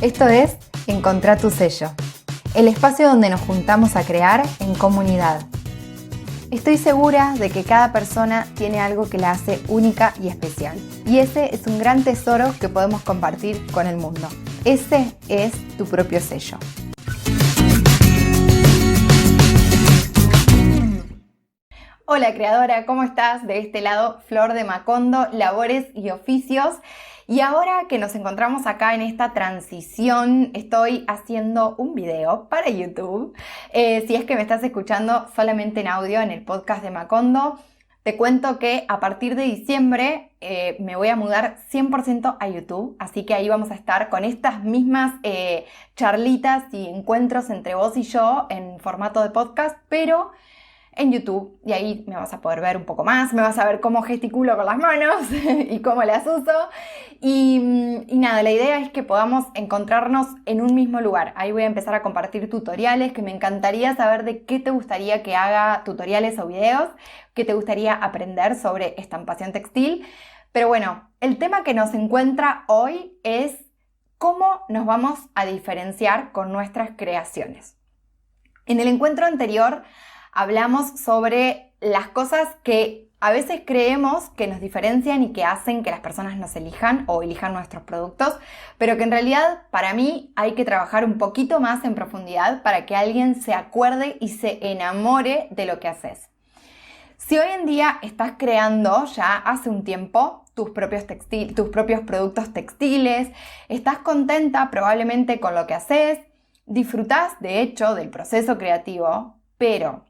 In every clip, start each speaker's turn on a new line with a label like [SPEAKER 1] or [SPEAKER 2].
[SPEAKER 1] Esto es Encontrá tu sello, el espacio donde nos juntamos a crear en comunidad. Estoy segura de que cada persona tiene algo que la hace única y especial. Y ese es un gran tesoro que podemos compartir con el mundo. Ese es tu propio sello. Hola creadora, ¿cómo estás? De este lado, Flor de Macondo, Labores y Oficios. Y ahora que nos encontramos acá en esta transición, estoy haciendo un video para YouTube. Si es que me estás escuchando solamente en audio en el podcast de Macondo, te cuento que a partir de diciembre me voy a mudar 100% a YouTube. Así que ahí vamos a estar con estas mismas charlitas y encuentros entre vos y yo en formato de podcast, pero en YouTube, y ahí me vas a poder ver un poco más, me vas a ver cómo gesticulo con las manos y cómo las uso. Y nada, la idea es que podamos encontrarnos en un mismo lugar. Ahí voy a empezar a compartir tutoriales, que me encantaría saber de qué te gustaría que haga tutoriales o videos, qué te gustaría aprender sobre estampación textil. Pero bueno, el tema que nos encuentra hoy es cómo nos vamos a diferenciar con nuestras creaciones. En el encuentro anterior hablamos sobre las cosas que a veces creemos que nos diferencian y que hacen que las personas nos elijan o elijan nuestros productos, pero que en realidad para mí hay que trabajar un poquito más en profundidad para que alguien se acuerde y se enamore de lo que haces. Si hoy en día estás creando ya hace un tiempo tus propios productos textiles, estás contenta probablemente con lo que haces, disfrutás de hecho del proceso creativo, pero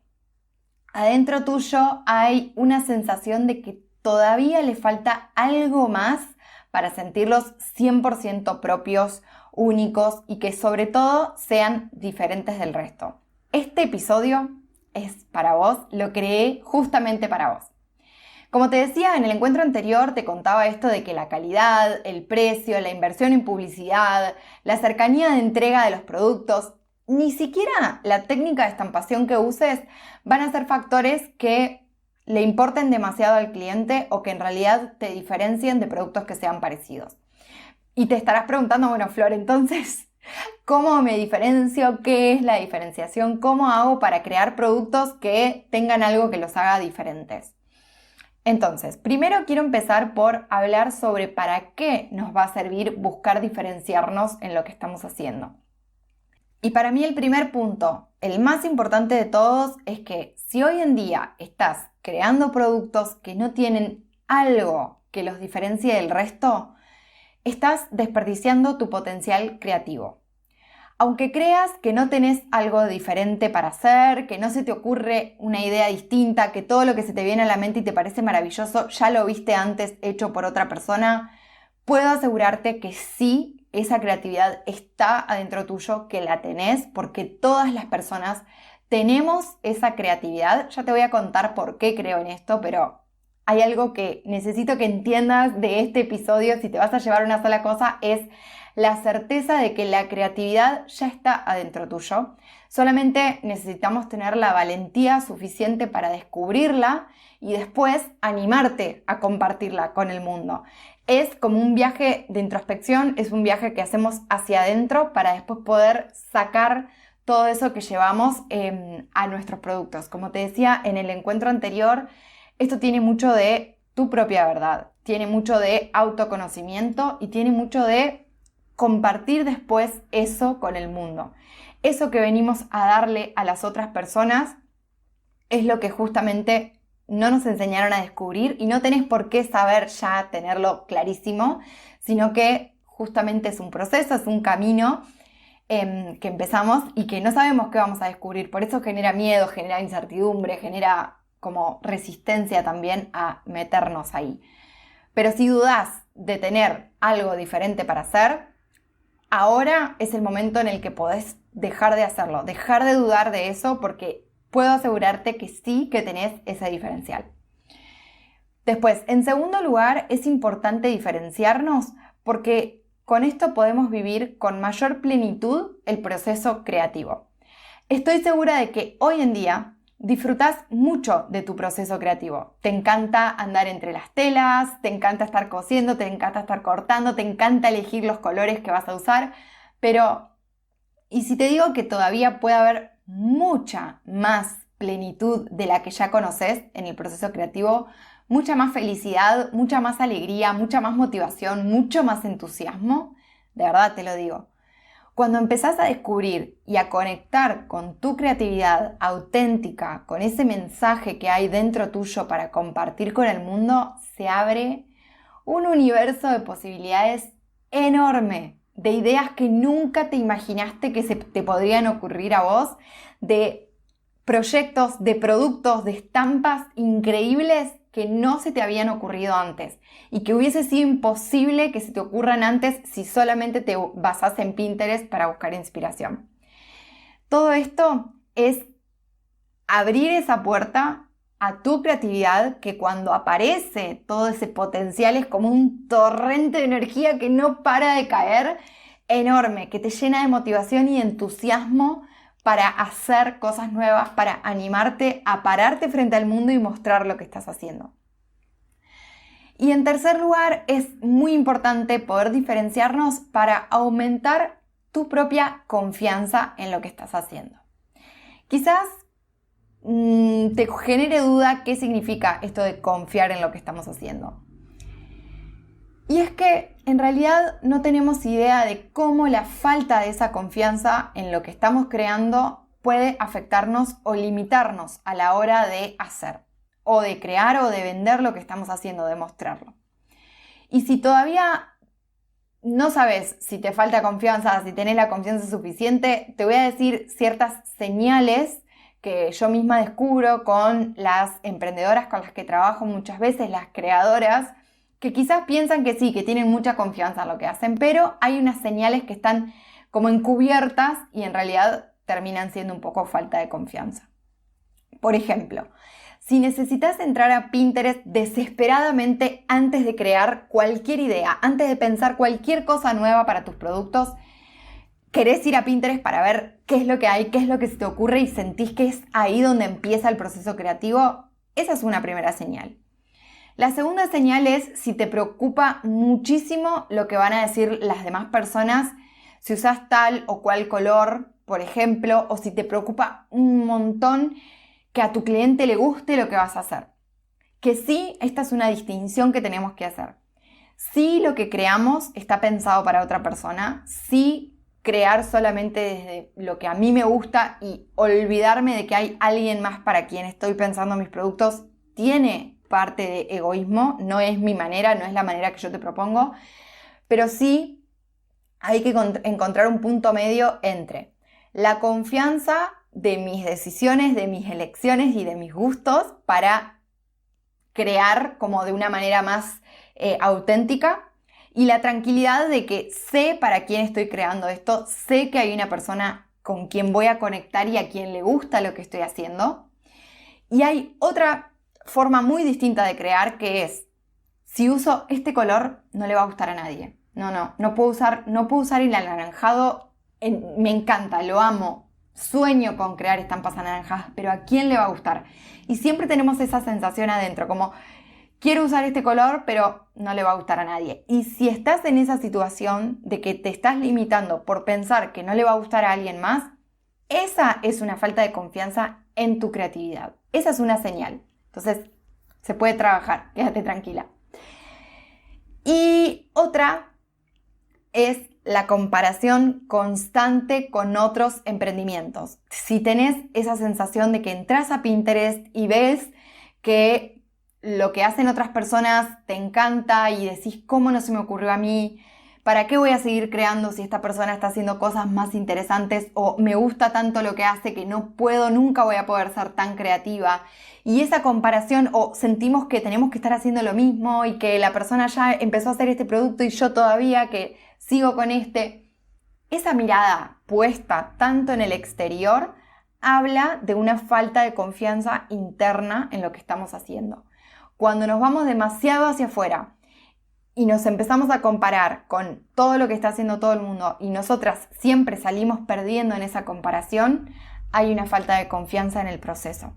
[SPEAKER 1] adentro tuyo hay una sensación de que todavía le falta algo más para sentirlos 100% propios, únicos y que sobre todo sean diferentes del resto. Este episodio es para vos, lo creé justamente para vos. Como te decía, en el encuentro anterior te contaba esto de que la calidad, el precio, la inversión en publicidad, la cercanía de entrega de los productos, ni siquiera la técnica de estampación que uses van a ser factores que le importen demasiado al cliente o que en realidad te diferencien de productos que sean parecidos. Y te estarás preguntando, bueno, Flor, entonces, ¿cómo me diferencio? ¿Qué es la diferenciación? ¿Cómo hago para crear productos que tengan algo que los haga diferentes? Entonces, primero quiero empezar por hablar sobre para qué nos va a servir buscar diferenciarnos en lo que estamos haciendo. Y para mí el primer punto, el más importante de todos, es que si hoy en día estás creando productos que no tienen algo que los diferencie del resto, estás desperdiciando tu potencial creativo. Aunque creas que no tenés algo diferente para hacer, que no se te ocurre una idea distinta, que todo lo que se te viene a la mente y te parece maravilloso ya lo viste antes hecho por otra persona, puedo asegurarte que sí, esa creatividad está adentro tuyo, que la tenés, porque todas las personas tenemos esa creatividad. Ya te voy a contar por qué creo en esto, pero hay algo que necesito que entiendas de este episodio, si te vas a llevar una sola cosa, es la certeza de que la creatividad ya está adentro tuyo. Solamente necesitamos tener la valentía suficiente para descubrirla y después animarte a compartirla con el mundo. Es como un viaje de introspección, es un viaje que hacemos hacia adentro para después poder sacar todo eso que llevamos a nuestros productos. Como te decía en el encuentro anterior, esto tiene mucho de tu propia verdad, tiene mucho de autoconocimiento y tiene mucho de compartir después eso con el mundo. Eso que venimos a darle a las otras personas es lo que justamente no nos enseñaron a descubrir y no tenés por qué saber ya tenerlo clarísimo, sino que justamente es un proceso, es un camino que empezamos y que no sabemos qué vamos a descubrir. Por eso genera miedo, genera incertidumbre, genera como resistencia también a meternos ahí. Pero si dudás de tener algo diferente para hacer, ahora es el momento en el que podés dejar de hacerlo, dejar de dudar de eso, porque puedo asegurarte que sí que tenés ese diferencial. Después, en segundo lugar, es importante diferenciarnos porque con esto podemos vivir con mayor plenitud el proceso creativo. Estoy segura de que hoy en día disfrutás mucho de tu proceso creativo. Te encanta andar entre las telas, te encanta estar cosiendo, te encanta estar cortando, te encanta elegir los colores que vas a usar, Pero, ¿y si te digo que todavía puede haber mucha más plenitud de la que ya conoces en el proceso creativo? Mucha más felicidad, mucha más alegría, mucha más motivación, mucho más entusiasmo. De verdad te lo digo. Cuando empezás a descubrir y a conectar con tu creatividad auténtica, con ese mensaje que hay dentro tuyo para compartir con el mundo, se abre un universo de posibilidades enorme, de ideas que nunca te imaginaste que se te podrían ocurrir a vos, de proyectos, de productos, de estampas increíbles que no se te habían ocurrido antes y que hubiese sido imposible que se te ocurran antes si solamente te basás en Pinterest para buscar inspiración. Todo esto es abrir esa puerta a tu creatividad, que cuando aparece todo ese potencial es como un torrente de energía que no para de caer, enorme, que te llena de motivación y entusiasmo para hacer cosas nuevas, para animarte a pararte frente al mundo y mostrar lo que estás haciendo. Y en tercer lugar, es muy importante poder diferenciarnos para aumentar tu propia confianza en lo que estás haciendo. Quizás te genere duda qué significa esto de confiar en lo que estamos haciendo. Y es que en realidad no tenemos idea de cómo la falta de esa confianza en lo que estamos creando puede afectarnos o limitarnos a la hora de hacer, o de crear o de vender lo que estamos haciendo, de mostrarlo. Y si todavía no sabes si te falta confianza, si tenés la confianza suficiente, te voy a decir ciertas señales que yo misma descubro con las emprendedoras con las que trabajo muchas veces, las creadoras, que quizás piensan que sí, que tienen mucha confianza en lo que hacen, pero hay unas señales que están como encubiertas y en realidad terminan siendo un poco falta de confianza. Por ejemplo, si necesitas entrar a Pinterest desesperadamente antes de crear cualquier idea, antes de pensar cualquier cosa nueva para tus productos, querés ir a Pinterest para ver qué es lo que hay, qué es lo que se te ocurre y sentís que es ahí donde empieza el proceso creativo, esa es una primera señal. La segunda señal es si te preocupa muchísimo lo que van a decir las demás personas, si usas tal o cual color, por ejemplo, o si te preocupa un montón que a tu cliente le guste lo que vas a hacer. Que sí, esta es una distinción que tenemos que hacer. Sí, lo que creamos está pensado para otra persona, sí, crear solamente desde lo que a mí me gusta y olvidarme de que hay alguien más para quien estoy pensando mis productos tiene parte de egoísmo, no es mi manera, no es la manera que yo te propongo, pero sí hay que encontrar un punto medio entre la confianza de mis decisiones, de mis elecciones y de mis gustos para crear como de una manera más auténtica, y la tranquilidad de que sé para quién estoy creando esto, sé que hay una persona con quien voy a conectar y a quien le gusta lo que estoy haciendo. Y hay otra forma muy distinta de crear, que es, si uso este color no le va a gustar a nadie. No puedo usar el anaranjado, me encanta, lo amo, sueño con crear estampas anaranjadas, pero ¿a quién le va a gustar? Y siempre tenemos esa sensación adentro, como quiero usar este color, pero no le va a gustar a nadie. Y si estás en esa situación de que te estás limitando por pensar que no le va a gustar a alguien más, esa es una falta de confianza en tu creatividad. Esa es una señal. Entonces, se puede trabajar, quédate tranquila. Y otra es la comparación constante con otros emprendimientos. Si tenés esa sensación de que entras a Pinterest y ves que lo que hacen otras personas te encanta y decís, ¿cómo no se me ocurrió a mí? ¿Para qué voy a seguir creando si esta persona está haciendo cosas más interesantes? O me gusta tanto lo que hace que no puedo, nunca voy a poder ser tan creativa. Y esa comparación, o sentimos que tenemos que estar haciendo lo mismo y que la persona ya empezó a hacer este producto y yo todavía que sigo con este. Esa mirada puesta tanto en el exterior habla de una falta de confianza interna en lo que estamos haciendo. Cuando nos vamos demasiado hacia afuera y nos empezamos a comparar con todo lo que está haciendo todo el mundo y nosotras siempre salimos perdiendo en esa comparación, hay una falta de confianza en el proceso.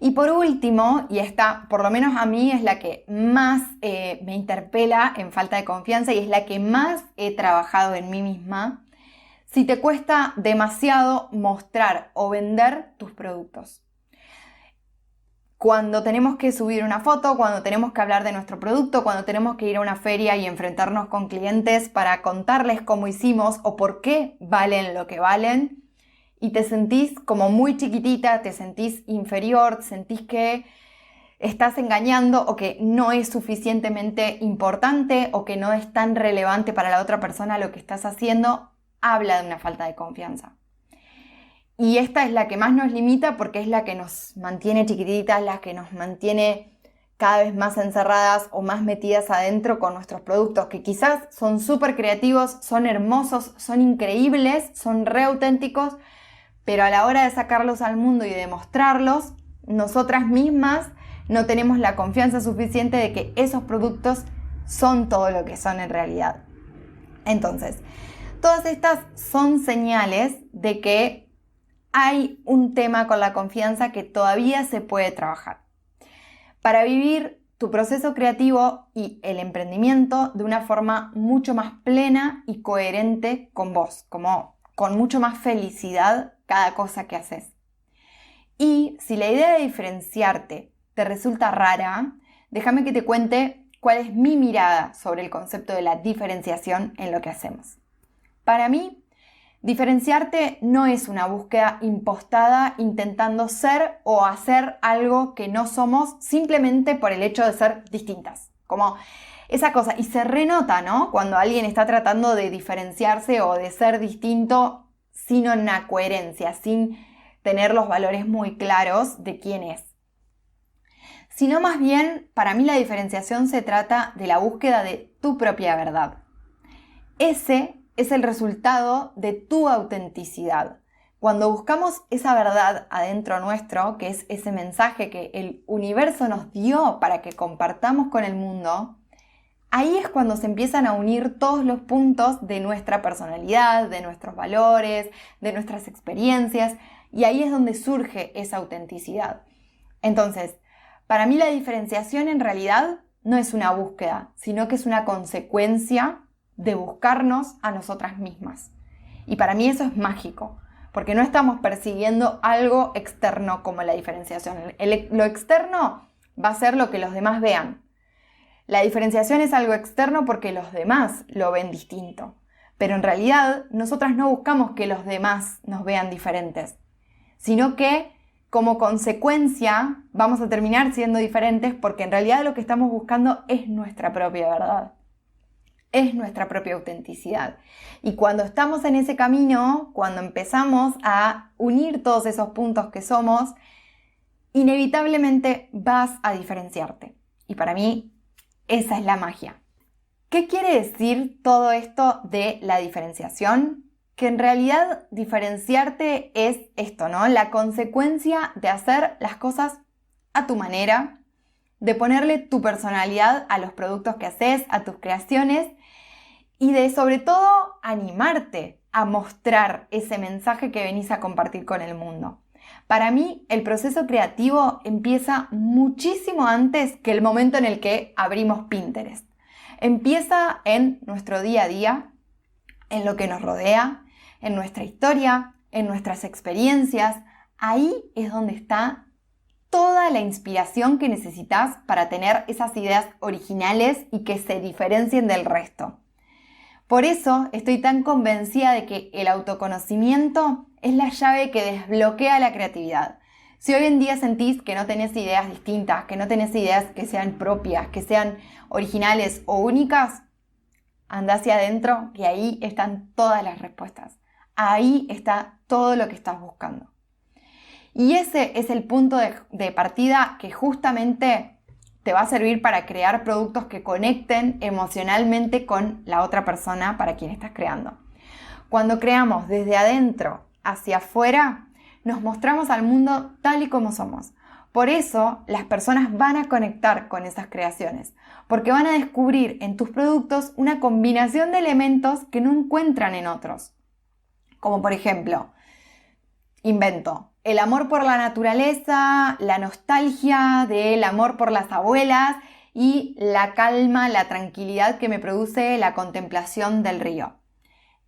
[SPEAKER 1] Y por último, y esta por lo menos a mí es la que más me interpela en falta de confianza y es la que más he trabajado en mí misma, si te cuesta demasiado mostrar o vender tus productos. Cuando tenemos que subir una foto, cuando tenemos que hablar de nuestro producto, cuando tenemos que ir a una feria y enfrentarnos con clientes para contarles cómo hicimos o por qué valen lo que valen, y te sentís como muy chiquitita, te sentís inferior, te sentís que estás engañando o que no es suficientemente importante o que no es tan relevante para la otra persona lo que estás haciendo, habla de una falta de confianza. Y esta es la que más nos limita porque es la que nos mantiene chiquititas, la que nos mantiene cada vez más encerradas o más metidas adentro con nuestros productos, que quizás son súper creativos, son hermosos, son increíbles, son re auténticos, pero a la hora de sacarlos al mundo y de mostrarlos, nosotras mismas no tenemos la confianza suficiente de que esos productos son todo lo que son en realidad. Entonces, todas estas son señales de que hay un tema con la confianza que todavía se puede trabajar. Para vivir tu proceso creativo y el emprendimiento de una forma mucho más plena y coherente con vos, como con mucho más felicidad cada cosa que haces. Y si la idea de diferenciarte te resulta rara, déjame que te cuente cuál es mi mirada sobre el concepto de la diferenciación en lo que hacemos. Para mí, diferenciarte no es una búsqueda impostada intentando ser o hacer algo que no somos simplemente por el hecho de ser distintas. Como esa cosa, y se renota, ¿no? Cuando alguien está tratando de diferenciarse o de ser distinto sin una coherencia, sin tener los valores muy claros de quién es. Sino más bien, para mí la diferenciación se trata de la búsqueda de tu propia verdad. Ese es el resultado de tu autenticidad. Cuando buscamos esa verdad adentro nuestro, que es ese mensaje que el universo nos dio para que compartamos con el mundo, ahí es cuando se empiezan a unir todos los puntos de nuestra personalidad, de nuestros valores, de nuestras experiencias, y ahí es donde surge esa autenticidad. Entonces, para mí la diferenciación en realidad no es una búsqueda, sino que es una consecuencia de buscarnos a nosotras mismas. Y para mí eso es mágico, porque no estamos persiguiendo algo externo como la diferenciación. Lo externo va a ser lo que los demás vean. La diferenciación es algo externo porque los demás lo ven distinto. Pero en realidad nosotras no buscamos que los demás nos vean diferentes, sino que como consecuencia vamos a terminar siendo diferentes porque en realidad lo que estamos buscando es nuestra propia verdad. Es nuestra propia autenticidad. Y cuando estamos en ese camino, cuando empezamos a unir todos esos puntos que somos, inevitablemente vas a diferenciarte. Y para mí, esa es la magia. ¿Qué quiere decir todo esto de la diferenciación? Que en realidad diferenciarte es esto, ¿no? La consecuencia de hacer las cosas a tu manera, de ponerle tu personalidad a los productos que haces, a tus creaciones, y de sobre todo animarte a mostrar ese mensaje que venís a compartir con el mundo. Para mí, el proceso creativo empieza muchísimo antes que el momento en el que abrimos Pinterest. Empieza en nuestro día a día, en lo que nos rodea, en nuestra historia, en nuestras experiencias. Ahí es donde está toda la inspiración que necesitas para tener esas ideas originales y que se diferencien del resto. Por eso estoy tan convencida de que el autoconocimiento es la llave que desbloquea la creatividad. Si hoy en día sentís que no tenés ideas distintas, que no tenés ideas que sean propias, que sean originales o únicas, anda hacia adentro que ahí están todas las respuestas. Ahí está todo lo que estás buscando. Y ese es el punto de partida que justamente te va a servir para crear productos que conecten emocionalmente con la otra persona para quien estás creando. Cuando creamos desde adentro hacia afuera, nos mostramos al mundo tal y como somos. Por eso las personas van a conectar con esas creaciones, porque van a descubrir en tus productos una combinación de elementos que no encuentran en otros. Como por ejemplo, invento, el amor por la naturaleza, la nostalgia del amor por las abuelas y la calma, la tranquilidad que me produce la contemplación del río.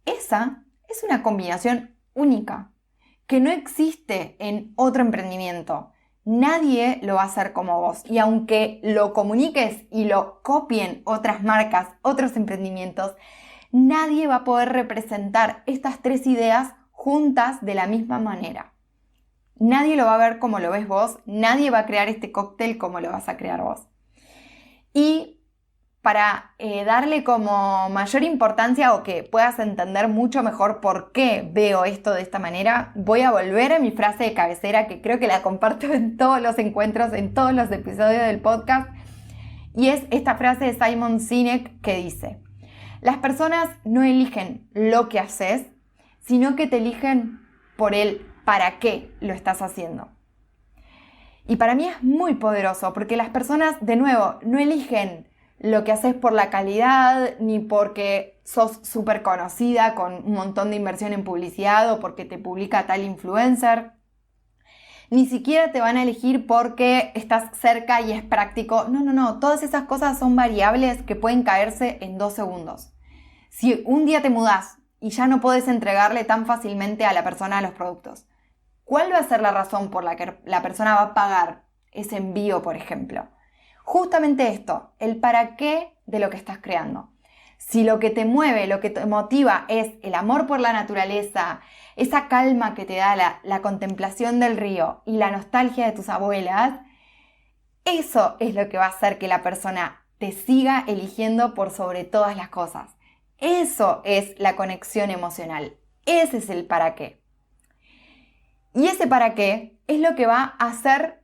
[SPEAKER 1] Esa es una combinación única, que no existe en otro emprendimiento. Nadie lo va a hacer como vos. Y aunque lo comuniques y lo copien otras marcas, otros emprendimientos, nadie va a poder representar estas tres ideas juntas de la misma manera. Nadie lo va a ver como lo ves vos, nadie va a crear este cóctel como lo vas a crear vos. Y para darle como mayor importancia o que puedas entender mucho mejor por qué veo esto de esta manera, voy a volver a mi frase de cabecera que creo que la comparto en todos los encuentros, en todos los episodios del podcast, y es esta frase de Simon Sinek que dice: las personas no eligen lo que haces, sino que te eligen por el para qué lo estás haciendo. Y para mí es muy poderoso porque las personas, de nuevo, no eligen lo que haces por la calidad, ni porque sos súper conocida con un montón de inversión en publicidad o porque te publica tal influencer. Ni siquiera te van a elegir porque estás cerca y es práctico. No. Todas esas cosas son variables que pueden caerse en 2 segundos. Si un día te mudás y ya no podés entregarle tan fácilmente a la persona los productos, ¿cuál va a ser la razón por la que la persona va a pagar ese envío, por ejemplo? Justamente esto, el para qué de lo que estás creando. Si lo que te mueve, lo que te motiva es el amor por la naturaleza, esa calma que te da la contemplación del río y la nostalgia de tus abuelas, eso es lo que va a hacer que la persona te siga eligiendo por sobre todas las cosas. Eso es la conexión emocional. Ese es el para qué. Y ese para qué es lo que va a hacer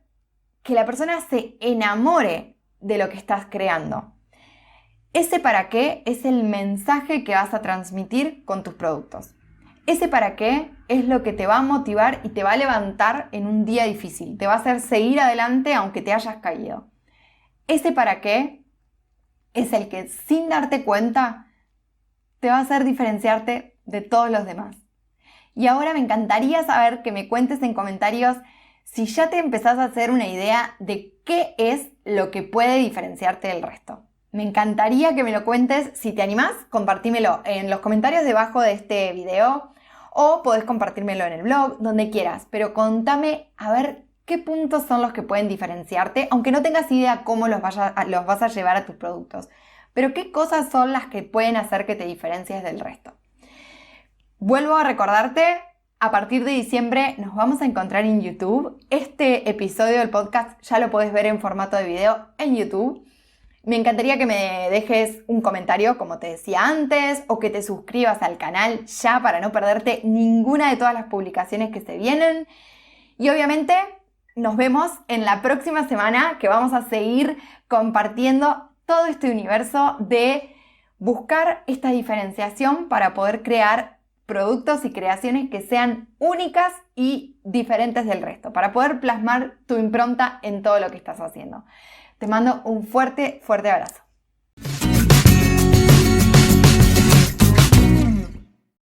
[SPEAKER 1] que la persona se enamore de lo que estás creando. Ese para qué es el mensaje que vas a transmitir con tus productos. Ese para qué es lo que te va a motivar y te va a levantar en un día difícil. Te va a hacer seguir adelante aunque te hayas caído. Ese para qué es el que, sin darte cuenta, te va a hacer diferenciarte de todos los demás. Y ahora me encantaría saber que me cuentes en comentarios si ya te empezás a hacer una idea de qué es lo que puede diferenciarte del resto. Me encantaría que me lo cuentes. Si te animás, compartímelo en los comentarios debajo de este video o podés compartírmelo en el blog, donde quieras. Pero contame a ver qué puntos son los que pueden diferenciarte, aunque no tengas idea cómo los vas a llevar a tus productos. Pero qué cosas son las que pueden hacer que te diferencies del resto. Vuelvo a recordarte, a partir de diciembre nos vamos a encontrar en YouTube. Este episodio del podcast ya lo podés ver en formato de video en YouTube. Me encantaría que me dejes un comentario, como te decía antes, o que te suscribas al canal ya para no perderte ninguna de todas las publicaciones que se vienen. Y obviamente nos vemos en la próxima semana, que vamos a seguir compartiendo todo este universo de buscar esta diferenciación para poder crear productos y creaciones que sean únicas y diferentes del resto, para poder plasmar tu impronta en todo lo que estás haciendo. Te mando un fuerte, fuerte abrazo.